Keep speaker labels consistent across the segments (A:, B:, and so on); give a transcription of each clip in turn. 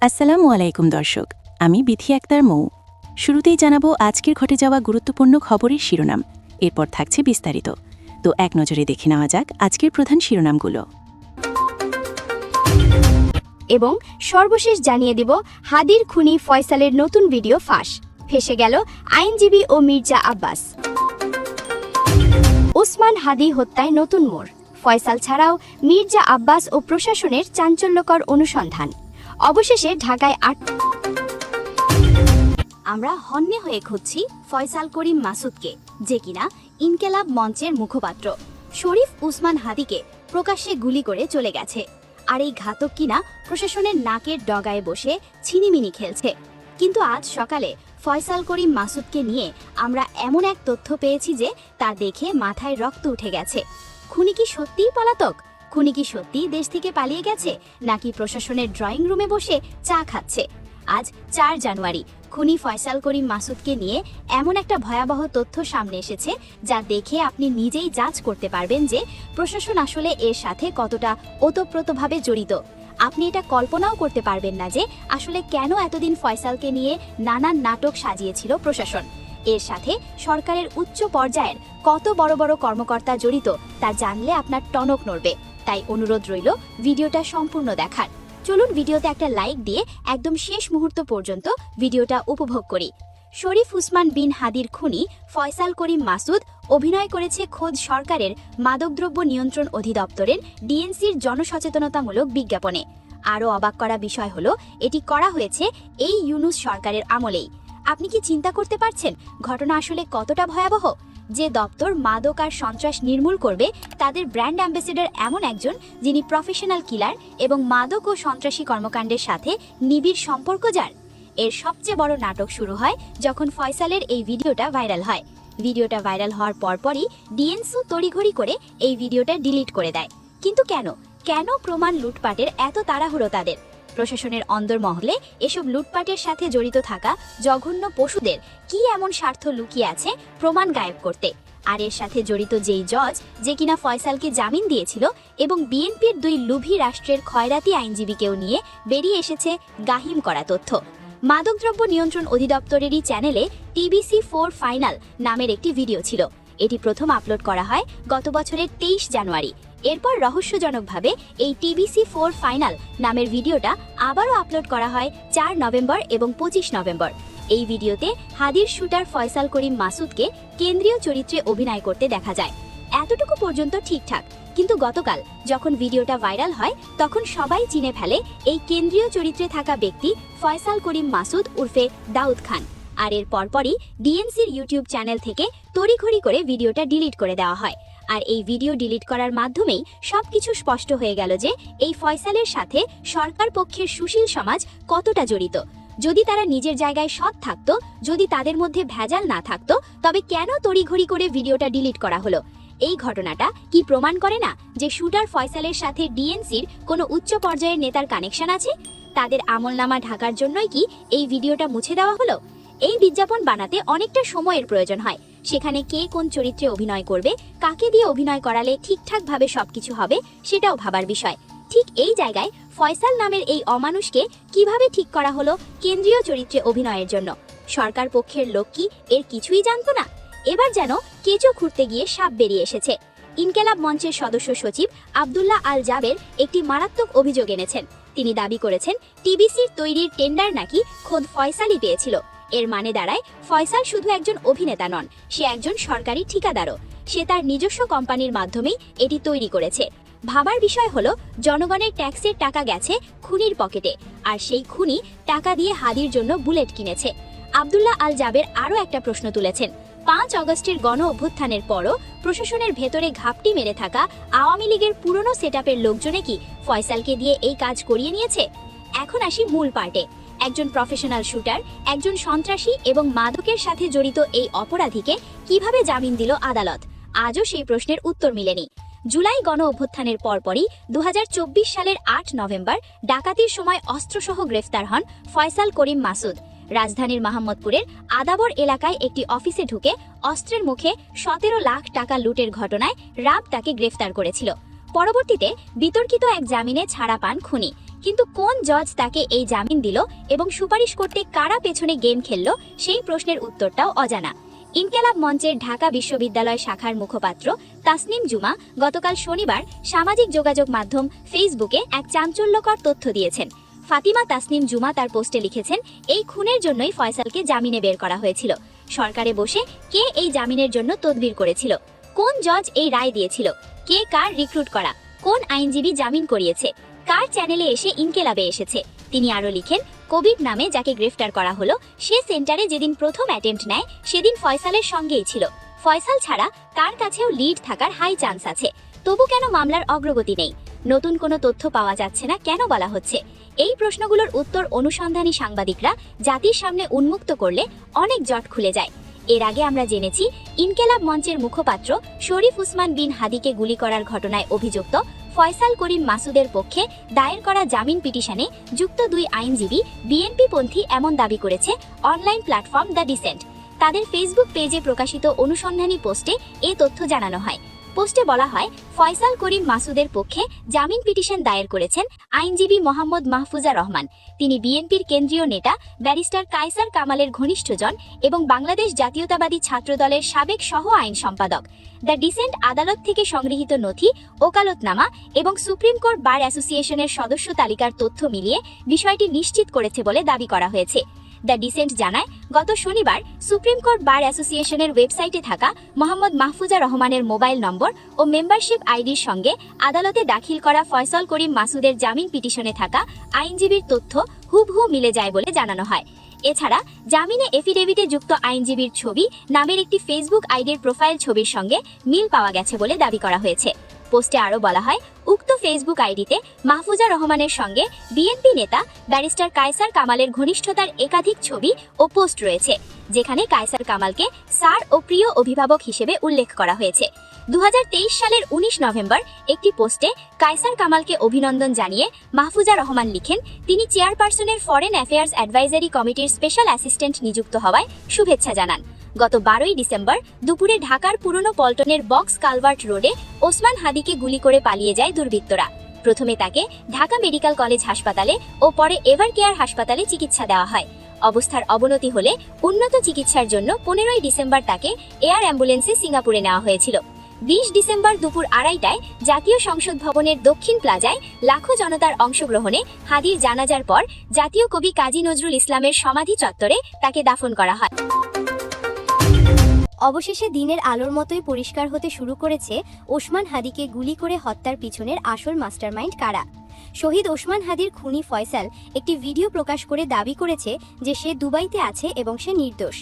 A: আসসালামু আলাইকুম দর্শক, আমি বিথি আক্তার মৌ। শুরুতেই জানাবো আজকের ঘটে যাওয়া গুরুত্বপূর্ণ খবরের শিরোনাম, এরপর থাকছে বিস্তারিত। তো এক নজরে দেখে নেওয়া যাক আজকের প্রধান শিরোনামগুলো।
B: এবং সর্বশেষ জানিয়ে দিব হাদির খুনি ফয়সালের নতুন ভিডিও ফাঁস, ফেঁসে গেল আইনজীবী ও মির্জা আব্বাস। ওসমান হাদি হত্যায় নতুন মোড়, ফয়সাল ছাড়াও মির্জা আব্বাস ও প্রশাসনের চাঞ্চল্যকর অনুসন্ধান। অবশেষে ঢাকায় আমরা হন্যে হয়ে খুঁজছি ফয়সাল করিম মাসুদকে, যে কিনা ইনকেলাব মঞ্চের মুখপাত্র শরীফ উসমান হাদিকে প্রকাশ্যে গুলি করে চলে গেছে। আর এই ঘাতক কিনা প্রশাসনের নাকের ডগায় বসে ছিনিমিনি খেলছে। কিন্তু আজ সকালে ফয়সাল করিম মাসুদকে নিয়ে আমরা এমন এক তথ্য পেয়েছি যে তা দেখে মাথায় রক্ত উঠে গেছে। খুনি কি সত্যিই পলাতক? খুনি কি সত্যিই দেশ থেকে পালিয়ে গেছে, নাকি প্রশাসনের ড্রয়িং রুমে বসে চা খাচ্ছে? আজ ৪ জানুয়ারি খুনি ফয়সাল করিম মাসুদকে নিয়ে এমন একটা ভয়াবহ তথ্য সামনে এসেছে যা দেখে আপনি নিজেই জাজ করতে পারবেন যে প্রশাসন আসলে এর সাথে কতটা ওতপ্রোতভাবে জড়িত। আপনি এটা কল্পনাও করতে পারবেন না যে আসলে কেন এতদিন ফয়সালকে নিয়ে নানান নাটক সাজিয়েছিল প্রশাসন। এর সাথে সরকারের উচ্চ পর্যায়ের কত বড় বড় কর্মকর্তা জড়িত তা জানলে আপনার টনক নড়বে। তাই অনুরোধ রইল ভিডিওটা সম্পূর্ণ দেখার। চলুন ভিডিওতে একটা লাইক দিয়ে একদম শেষ মুহূর্ত পর্যন্ত ভিডিওটা উপভোগ করি। শরীফ উসমান বিন হাদির খুনি ফয়সাল করিম মাসুদ অভিনয় করেছে খোদ সরকারের মাদকদ্রব্য নিয়ন্ত্রণ অধিদপ্তরের ডিএনসির জনসচেতনতামূলক বিজ্ঞাপনে। আরও অবাক করা বিষয় হলো এটি করা হয়েছে এই ইউনূস সরকারের আমলেই। আপনি কি চিন্তা করতে পারছেন ঘটনা আসলে কতটা ভয়াবহ? যে দপ্তর মাদক আর সন্ত্রাস নির্মূল করবে তাদের ব্র্যান্ড অ্যাম্বাসেডর এমন একজন যিনি প্রফেশনাল কিলার এবং মাদক ও সন্ত্রাসী কর্মকাণ্ডের সাথে নিবিড় সম্পর্ক যার। এর সবচেয়ে বড় নাটক শুরু হয় যখন ফয়সালের এই ভিডিওটা ভাইরাল হয়। ভিডিওটা ভাইরাল হওয়ার পরপরই ডিএনসি তড়িঘড়ি করে এই ভিডিওটা ডিলিট করে দেয়। কিন্তু কেন প্রমাণ লুটপাটের এত তাড়াহুড়ো তাদের? প্রশাসনের অন্দরমহলে এসব লুটপাটের সাথে জড়িত থাকা জঘন্য পশুদের কি এমন স্বার্থ লুকিয়ে আছে প্রমাণ গায়েব করতে? আর এর সাথে জড়িত যেই জজ যে কিনা ফয়সালকে জামিন দিয়েছিল এবং বিএনপির 2 লুভি রাষ্ট্রের খয়রাতি আইনজীবীকেও নিয়ে বেরিয়ে এসেছে গাহিম করা তথ্য। মাদকদ্রব্য নিয়ন্ত্রণ অধিদপ্তরেরই চ্যানেলে TBC4 ফাইনাল নামের একটি ভিডিও ছিল। এটি প্রথম আপলোড করা হয় গত বছরের 23 জানুয়ারি। এরপর রহস্যজনকভাবে এই TBC4 ফাইনাল নামের ভিডিওটা আবারও আপলোড করা হয় 4 নভেম্বর এবং 25 নভেম্বর। এই ভিডিওতে হাদির শুটার ফয়সাল করিম মাসুদকে কেন্দ্রীয় চরিত্রে অভিনয় করতে দেখা যায়। এতটুকু পর্যন্ত ঠিকঠাক, কিন্তু গতকাল যখন ভিডিওটা ভাইরাল হয় তখন সবাই চিনে ফেলে এই কেন্দ্রীয় চরিত্রে থাকা ব্যক্তি ফয়সাল করিম মাসুদ উর্ফে দাউদ খান। আর এর পরপরই ডিএনসির ইউটিউব চ্যানেল থেকে তড়িঘড়ি করে ভিডিওটা ডিলিট করে দেওয়া হয়। আর এই ভিডিও ডিলিট করার মাধ্যমেই সবকিছু স্পষ্ট হয়ে গেল যে এই ফয়সালের সাথে সরকার পক্ষের সুশীল সমাজ কতটা জড়িত। যদি তারা নিজের জায়গায় সৎ থাকতো, যদি তাদের মধ্যে ভেজাল না থাকতো, তবে কেন তড়িঘড়ি করে ভিডিওটা ডিলিট করা হলো? এই ঘটনাটা কি প্রমাণ করে না যে শুটার ফয়সালের সাথে ডিএনসির কোনো উচ্চ পর্যায়ের নেতার কানেকশন আছে? তাদের আমলনামা ঢাকার জন্যই কি এই ভিডিওটা মুছে দেওয়া হলো? এই বিজ্ঞাপন বানাতে অনেকটা সময়ের প্রয়োজন হয়। সেখানে কে কোন চরিত্রে অভিনয় করবে, কাকে দিয়ে অভিনয় করালে ঠিকঠাকভাবে সবকিছু হবে, সেটাও ভাবার বিষয়। ঠিক এই জায়গায় ফয়সাল নামের এই অমানুষকে কিভাবে ঠিক করা হলো কেন্দ্রীয় চরিত্রে অভিনয়ের জন্য? সরকার পক্ষের লোক কি এর কিছুই জানতো না? এবার যেন কেঁচো খুঁড়তে গিয়ে সাপ বেরিয়ে এসেছে। ইনকেলাব মঞ্চের সদস্য সচিব আব্দুল্লাহ আল জাবের একটি মারাত্মক অভিযোগ এনেছেন। তিনি দাবি করেছেন টিবিসির তৈরির টেন্ডার নাকি খোদ ফয়সালই পেয়েছিল। এর মানে দাঁড়ায় ফয়সাল শুধু একজন অভিনেতা নন, সে একজন সরকারি ঠিকাদারও। সে তার নিজস্ব কোম্পানির মাধ্যমেই এটি তৈরি করেছে। ভাবার বিষয় হলো জনগণের ট্যাক্সের টাকা গেছে খুনির পকেটে, আর সেই খুনি টাকা দিয়ে হাদির জন্য বুলেট কিনেছে। আব্দুল্লাহ আল জাবের আরও একটা প্রশ্ন তুলেছেন, 5 অগস্টের গণ অভ্যুত্থানের পরও প্রশাসনের ভেতরে ঘাপটি মেরে থাকা আওয়ামী লীগের পুরনো সেটআপের লোকজনে কি ফয়সালকে দিয়ে এই কাজ করিয়ে নিয়েছে? এখন আসি মূল পার্টে। একজন প্রফেশনাল শুটার, একজন সন্ত্রাসী এবং মাদকের সাথে জড়িত এই অপরাধীকে কিভাবে জামিন দিল আদালত? আজও সেই প্রশ্নের উত্তর মেলেনি। জুলাই গণ অভ্যুত্থানের পরপরই 2024 সালের 8 নভেম্বর ডাকাতির সময় অস্ত্রসহ গ্রেফতার হন ফয়সাল করিম মাসুদ। রাজধানীর মোহাম্মদপুরের আদাবর এলাকায় একটি অফিসে ঢুকে অস্ত্রের মুখে 17 লাখ টাকা লুটের ঘটনায় র্যাব তাকে গ্রেফতার করেছিল। পরবর্তীতে বিতর্কিত এক জামিনে ছাড়া পান খুনি, কিন্তু কোন জজ তাকে এই জামিন দিল এবং সুপারিশ করতে কারা পেছনে গেম খেললো সেই প্রশ্নের উত্তরটাও অজানা। ইনকেলাব মঞ্চের ঢাকা বিশ্ববিদ্যালয় শাখার মুখপাত্র তাসনিম জুমা গতকাল শনিবার সামাজিক যোগাযোগ মাধ্যম ফেসবুকে এক চাঞ্চল্যকর তথ্য দিয়েছেন। ফাতিমা তাসনিম জুমা তার পোস্টে লিখেছেন, এই খুনের জন্যই ফয়সালকে জামিনে বের করা হয়েছিল। সরকারে বসে কে এই জামিনের জন্য তদবির করেছিল, কোন জজ এই রায় দিয়েছিল, কে কার রিক্রুট করা, কোন আইনজীবী জামিন করিয়েছে, কার চ্যানেলে এসে ইনকেলাবে এসেছে। তিনি আরো লিখেন, কবির নামে যাকে গ্রেফতার করা হলো সে সেন্টারে যেদিন প্রথম অ্যাটেম্পট নেয় সেদিন ফয়সালের সঙ্গেই ছিল। ফয়সাল ছাড়া তার কাছেও লিড থাকার হাই চান্স আছে। তবু কেন মামলার অগ্রগতি নেই? নতুন কোনো তথ্য পাওয়া যাচ্ছে না কেন বলা হচ্ছে? এই প্রশ্নগুলোর উত্তর অনুসন্ধানী সাংবাদিকরা জাতির সামনে উন্মুক্ত করলে অনেক জট খুলে যায়। এর আগে আমরা জেনেছি ইনকেলাব মঞ্চের মুখপাত্র শরীফ উসমান বিন হাদিকে গুলি করার ঘটনায় অভিযুক্ত ফয়সাল করিম মাসুদের পক্ষে দায়ের করা জামিন পিটিশনে যুক্ত দুই আইনজীবী বিএনপিপন্থী এমন দাবি করেছে অনলাইন প্ল্যাটফর্ম দ্য ডিসেন্ট। তাদের ফেসবুক পেজে প্রকাশিত অনুসন্ধানী পোস্টে এ তথ্য জানানো হয়। পোস্টে বলা হয়, ফয়সাল করিম মাসুদের পক্ষে জামিন পিটিশন দায়ের করেছেন আইনজীবী মোহাম্মদ মাহফুজা রহমান। তিনি বিএনপির কেন্দ্রীয় নেতা ব্যারিস্টার কায়সার কামালের ঘনিষ্ঠজন এবং বাংলাদেশ জাতীয়তাবাদী ছাত্রদলের সাবেক সহ আইন সম্পাদক। দ্য ডিসেন্ট আদালত থেকে সংগৃহীত নথি, ওকালতনামা এবং সুপ্রিম কোর্ট বার অ্যাসোসিয়েশনের সদস্য তালিকার তথ্য মিলিয়ে বিষয়টি নিশ্চিত করেছে বলে দাবি করা হয়েছে। দ্য ডিসেন্ট জানায়, গত শনিবার সুপ্রিম কোর্ট বার অ্যাসোসিয়েশনের ওয়েবসাইটে থাকা মোহাম্মদ মাহফুজা রহমানের মোবাইল নম্বর ও মেম্বারশিপ আইডির সঙ্গে আদালতে দাখিল করা ফয়সাল করিম মাসুদের জামিন পিটিশনে থাকা আইনজীবীর তথ্য হুবহু মিলে যায় বলে জানানো হয়। এছাড়া জামিনে এফিডেভিটে যুক্ত আইনজীবীর ছবি নামের একটি ফেসবুক আইডির প্রোফাইল ছবির সঙ্গে মিল পাওয়া গেছে বলে দাবি করা হয়েছে। পোস্টে আরও বলা হয়, উক্ত ফেসবুক আইডিতে মাহফুজা রহমানের সঙ্গে বিএনপি নেতা ব্যারিস্টার কায়সার কামালের ঘনিষ্ঠতার একাধিক ছবি ও পোস্ট রয়েছে, যেখানে কায়সার কামালকে স্যার ও প্রিয় অভিভাবক হিসেবে উল্লেখ করা হয়েছে। 2023 সালের 19 নভেম্বর একটি পোস্টে কায়সার কামালকে অভিনন্দন জানিয়ে মাহফুজা রহমান লিখেন, তিনি চেয়ারপারসনের ফরেন অ্যাফেয়ার্স অ্যাডভাইজারি কমিটির স্পেশাল অ্যাসিস্ট্যান্ট নিযুক্ত হওয়ায় শুভেচ্ছা জানান। গত 12 ডিসেম্বর দুপুরে ঢাকার পুরনো পল্টনের বক্স কালভার্ট রোডে ওসমান হাদিকে গুলি করে পালিয়ে যায় দুর্বৃত্তরা। প্রথমে তাকে ঢাকা মেডিকেল কলেজ হাসপাতালে ও পরে এভার কেয়ার হাসপাতালে চিকিৎসা দেওয়া হয়। অবস্থার অবনতি হলে উন্নত চিকিৎসার জন্য 15 ডিসেম্বর তাকে এয়ার অ্যাম্বুলেন্সে সিঙ্গাপুরে নেওয়া হয়েছিল। 20 ডিসেম্বর দুপুর 2:30টায় জাতীয় সংসদ ভবনের দক্ষিণ প্লাজায় লাখো জনতার অংশগ্রহণে হাদির জানাজার পর জাতীয় কবি কাজী নজরুল ইসলামের সমাধি চত্বরে তাকে দাফন করা হয়।
C: অবশেষে দিনের আলোর মতোই পরিষ্কার হতে শুরু করেছে ওসমান হাদিকে গুলি করে হত্যার পিছনের আসল মাস্টারমাইন্ড কারা। শহীদ ওসমান হাদির খুনি ফয়সাল একটি ভিডিও প্রকাশ করে দাবি করেছে যে সে দুবাইতে আছে এবং সে নির্দোষ।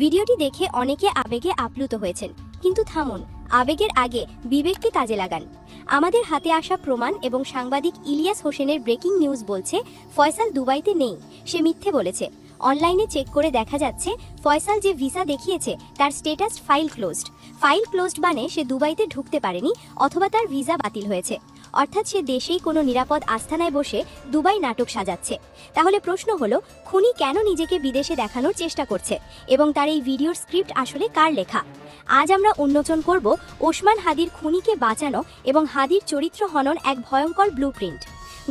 C: ভিডিওটি দেখে অনেকে আবেগে আপ্লুত হয়েছেন, কিন্তু থামুন, আবেগের আগে বিবেককে কাজে লাগান। আমাদের হাতে আসা প্রমাণ এবং সাংবাদিক ইলিয়াস হোসেনের ব্রেকিং নিউজ বলছে ফয়সাল দুবাইতে নেই, সে মিথ্যে বলেছে। অনলাইনে চেক করে দেখা যাচ্ছে ফয়সাল যে ভিসা দেখিয়েছে তার স্ট্যাটাস ফাইল ক্লোজড মানে সে দুবাইতে ঢুকতে পারেনি অথবা তার ভিসা বাতিল হয়েছে, অর্থাৎ সে দেশেই কোনো নিরাপদ আস্তানায় বসে দুবাই নাটক সাজাচ্ছে। তাহলে প্রশ্ন হলো, খুনি কেন নিজেকে বিদেশে দেখানোর চেষ্টা করছে এবং তার এই ভিডিওর স্ক্রিপ্ট আসলে কার লেখা? আজ আমরা উন্মোচন করব ওসমান হাদির খুনিকে বাঁচানো এবং হাদির চরিত্র হনন এক ভয়ঙ্কর ব্লুপ্রিন্ট।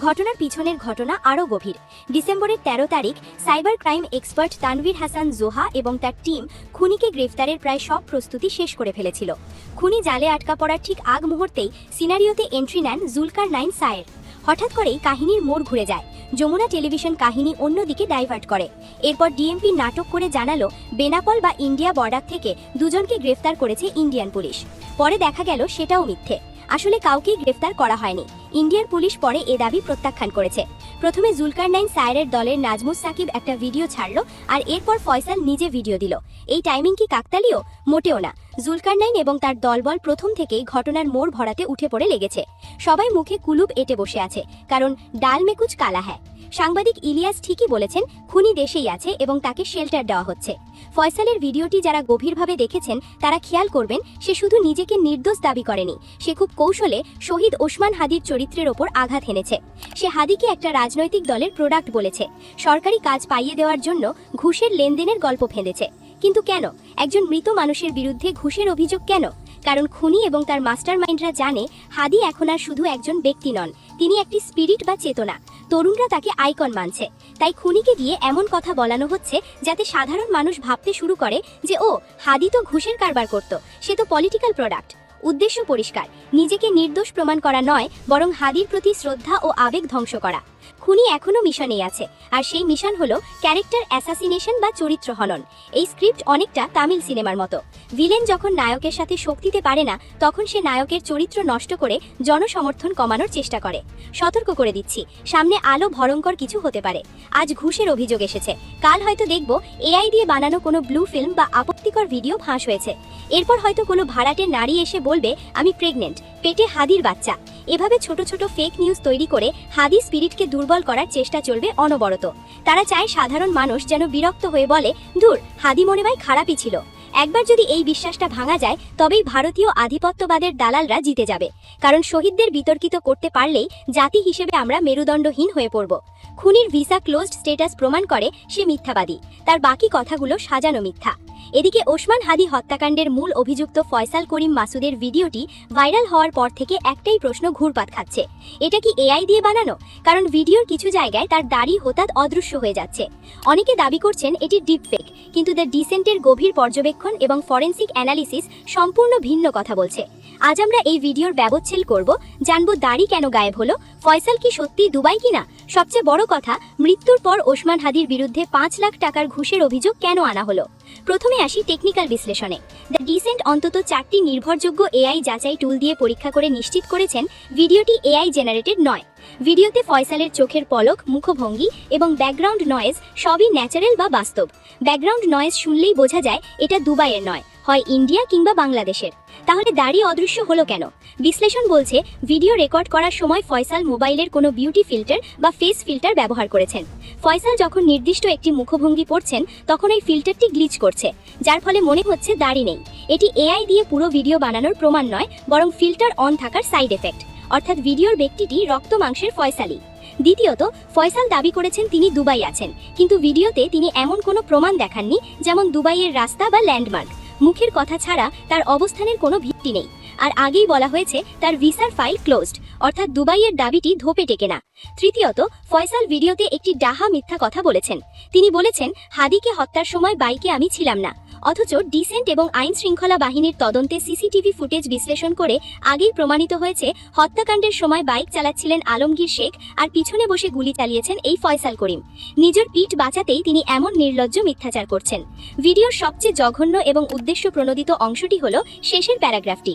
C: ঘটনার পিছনের ঘটনা আরও গভীর। ডিসেম্বরের 13 তারিখ cyber crime expert Tanvir Hasan Joha এবং তার টিম খুনিকে গ্রেফতারের প্রায় সব প্রস্তুতি শেষ করে ফেলেছিল। খুনি জালে আটকা পড়ার ঠিক আগ মুহূর্তেই সিনারিওতে এন্ট্রি নেন জুলকারনাইন সায়ের। হঠাৎ করেই কাহিনীর মোড় ঘুরে যায়। যমুনা টেলিভিশন কাহিনী অন্যদিকে ডাইভার্ট করে। এরপর ডিএমপি নাটক করে জানালো বেনাপোল বা ইন্ডিয়া বর্ডার থেকে দুজনকে গ্রেফতার করেছে ইন্ডিয়ান পুলিশ। পরে দেখা গেল সেটাও মিথ্যে, আসলে কাউকেই গ্রেফতার করা হয়নি। ইন্ডিয়ান পুলিশ পরে এ দাবি প্রত্যাখ্যান করেছে। প্রথমে জুলকারনাইন সায়েরের দলের নাজমুস সাকিব একটা ভিডিও ছাড়লো আর এরপর ফয়সাল নিজে ভিডিও দিল। এই টাইমিং কি কাকতালীয়? মোটেও না। জুলকারনাইন এবং তার দলবল প্রথম থেকেই ঘটনার মোড় ভরাতে উঠে পড়ে লেগেছে। সবাই মুখে কুলুপ এঁটে বসে আছে, কারণ ডাল মে কুছ কালা হ্যায়। সাংবাদিক ইলিয়াস ঠিকই বলেছেন, খুনি দেশেই আছে এবং তাকে শেল্টার দেওয়া হচ্ছে। ফয়সালের ভিডিওটি যারা গভীরভাবে দেখেছেন তারা খেয়াল করবেন সে শুধু নিজেকে নির্দোষ দাবি করেনি, সে খুব কৌশলে শহীদ ওসমান হাদির চরিত্রের ওপর আঘাত হেনেছে। সে হাদিকে একটা রাজনৈতিক দলের প্রোডাক্ট বলেছে, সরকারি কাজ পাইয়ে দেওয়ার জন্য ঘুষের লেনদেনের গল্প ফেঁদেছে। কিন্তু কেন? একজন মৃত মানুষের বিরুদ্ধে ঘুষের অভিযোগ কেন? কারণ খুনি এবং তার মাস্টারমাইন্ডরা জানে হাদি এখন আর শুধু একজন ব্যক্তি নন, তিনি একটি স্পিরিট বা চেতনা। তরুণরা তাকে আইকন মানছে, তাই খুনিকে দিয়ে এমন কথা বলানো হচ্ছে যাতে সাধারণ মানুষ ভাবতে শুরু করে যে ও, হাদি তো ঘুষের কারবার করত, সে তো পলিটিক্যাল প্রোডাক্ট। উদ্দেশ্য পরিষ্কার, নিজেকে নির্দোষ প্রমাণ করা নয়, বরং হাদির প্রতি শ্রদ্ধা ও আবেগ ধ্বংস করা। খুনি এখনো মিশনেই আছে, আর সেই মিশন হলো ক্যারেক্টার অ্যাসাসিনেশন বা চরিত্র হনন। এই স্ক্রিপ্ট অনেকটা তামিল সিনেমার মতো। ভিলেন যখন নায়কের সাথে শক্তি দিতে পারে না, তখন সে নায়কের চরিত্র নষ্ট করে জনসমর্থন কমানোর চেষ্টা করে। সতর্ক করে দিচ্ছি, সামনে আলো ভয়ঙ্কর কিছু হতে পারে। আজ ঘুষের অভিযোগ এসেছে, কাল হয়তো দেখব এআই দিয়ে বানানো কোনো ব্লু ফিল্ম বা আপত্তিকর ভিডিও ফাঁস হয়েছে। এরপর হয়তো কোনো ভাড়াটে নারী এসে বলবে আমি প্রেগনেন্ট, পেটে হাদির বাচ্চা। এভাবে ছোট ছোট ফেক নিউজ তৈরি করে হাদি স্পিরিটকে দুর্বল করার চেষ্টা চলবে অনবরত। তারা চায় সাধারণ মানুষ যেন বিরক্ত হয়ে বলে, ধুর, হাদি মনে হয় খারাপই ছিল। একবার যদি এই বিশ্বাসটা ভাঙা যায়, তবেই ভারতীয় আধিপত্যবাদের দালালরা জিতে যাবে। কারণ শহীদদের বিতর্কিত করতে পারলেই জাতি হিসেবে আমরা মেরুদণ্ডহীন হয়ে পড়ব। খুনির ভিসা ক্লোজড স্ট্যাটাস প্রমাণ করে সে মিথ্যাবাদী, তার বাকি কথাগুলো সাজানো মিথ্যা। এদিকে ওসমান হাদি হত্যাকাণ্ডের মূল অভিযুক্ত ফয়সাল করিম মাসুদের ভিডিওটি ভাইরাল হওয়ার পর থেকে একটাই প্রশ্ন ঘুরপাক খাচ্ছে, এটা কি এআই দিয়ে বানানো? কারণ ভিডিওর কিছু জায়গায় তার দাড়ি হঠাৎ অদৃশ্য হয়ে যাচ্ছে। অনেকে দাবি করছেন এটি ডিপফেক, কিন্তু দ্য ডিসেন্টের গভীর পর্যবেক্ষণ এবং ফরেনসিক অ্যানালিসিস সম্পূর্ণ ভিন্ন কথা বলছে। আজ আমরা এই ভিডিওর ব্যবচ্ছেদ করব, জানবো দাড়ি কেন গায়েব হলো, ফয়সাল কি সত্যি দুবাই কিনা, সবচেয়ে বড় কথা, মৃত্যুর পর ওসমান হাদির বিরুদ্ধে 5 লাখ টাকার ঘুষের অভিযোগ কেন আনা হলো। প্রথমে আসি টেকনিক্যাল বিশ্লেষণে। দ্য ডিসেন্ট অন্তত 4টি নির্ভরযোগ্য এআই যাচাই টুল দিয়ে পরীক্ষা করে নিশ্চিত করেছেন ভিডিওটি এআই জেনারেটেড নয়। ভিডিওতে ফয়সালের চোখের পলক, মুখভঙ্গি এবং ব্যাকগ্রাউন্ড নয়েজ সবই ন্যাচারাল বা বাস্তব। ব্যাকগ্রাউন্ড নয়েজ শুনলেই বোঝা যায় এটা দুবাইয়ের নয়, হয় ইন্ডিয়া কিংবা বাংলাদেশের। তাহলে দাড়ি অদৃশ্য হলো কেন? বিশ্লেষণ বলছে ভিডিও রেকর্ড করার সময় ফয়সাল মোবাইলের কোনো বিউটি ফিল্টার বা ফেস ফিল্টার ব্যবহার করেছেন। ফয়সাল যখন নির্দিষ্ট একটি মুখভঙ্গি পড়ছেন, তখন এই ফিল্টারটি গ্লিচ করছে, যার ফলে মনে হচ্ছে দাড়ি নেই। এটি এআই দিয়ে পুরো ভিডিও বানানোর প্রমাণ নয়, বরং ফিল্টার অন থাকার সাইড এফেক্ট, অর্থাৎ ভিডিওর ব্যক্তিটি রক্ত মাংসের ফয়সালি। দ্বিতীয়ত, ফয়সাল দাবি করেছেন তিনি দুবাই আছেন, কিন্তু ভিডিওতে তিনি এমন কোনো প্রমাণ দেখাননি, যেমন দুবাইয়ের রাস্তা বা ল্যান্ডমার্ক। মুখের কথা ছাড়া তার অবস্থানের কোনো ভিত্তি নেই। আর আগেই বলা হয়েছে তার ভিসার ফাইল ক্লোজড, অর্থাৎ দুবাইয়ের দাবিটি ধোপে টেকে না। তৃতীয়ত, ফয়সাল ভিডিওতে একটি ডাহা মিথ্যা কথা বলেছেন। তিনি বলেছেন হাদিকে হত্যার সময় বাইকে আমি ছিলাম না, অথচ ডিসেন্ট এবং আইন শৃঙ্খলা বাহিনীর তদন্তে সিসিটিভি ফুটেজ বিশ্লেষণ করে আগেই প্রমাণিত হয়েছে হত্যাকাণ্ডের সময় বাইক চালাচ্ছিলেন আলমগীর শেখ, আর পিছনে বসে গুলি চালিয়েছেন এই ফয়সাল করিম। নিজের পিঠ বাঁচাতেই তিনি এমন নির্লজ্জ মিথ্যাচার করছেন। ভিডিওর সবচেয়ে জঘন্য এবং উদ্দেশ্য প্রণোদিত অংশটি হল শেষের প্যারাগ্রাফটি।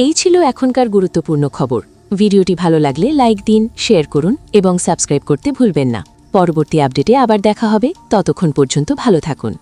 A: এই ছিল এখনকার গুরুত্বপূর্ণ খবর। ভিডিওটি ভালো লাগলে লাইক দিন, শেয়ার করুন এবং সাবস্ক্রাইব করতে ভুলবেন না। পরবর্তী আপডেটে আবার দেখা হবে, ততক্ষণ পর্যন্ত ভালো থাকুন।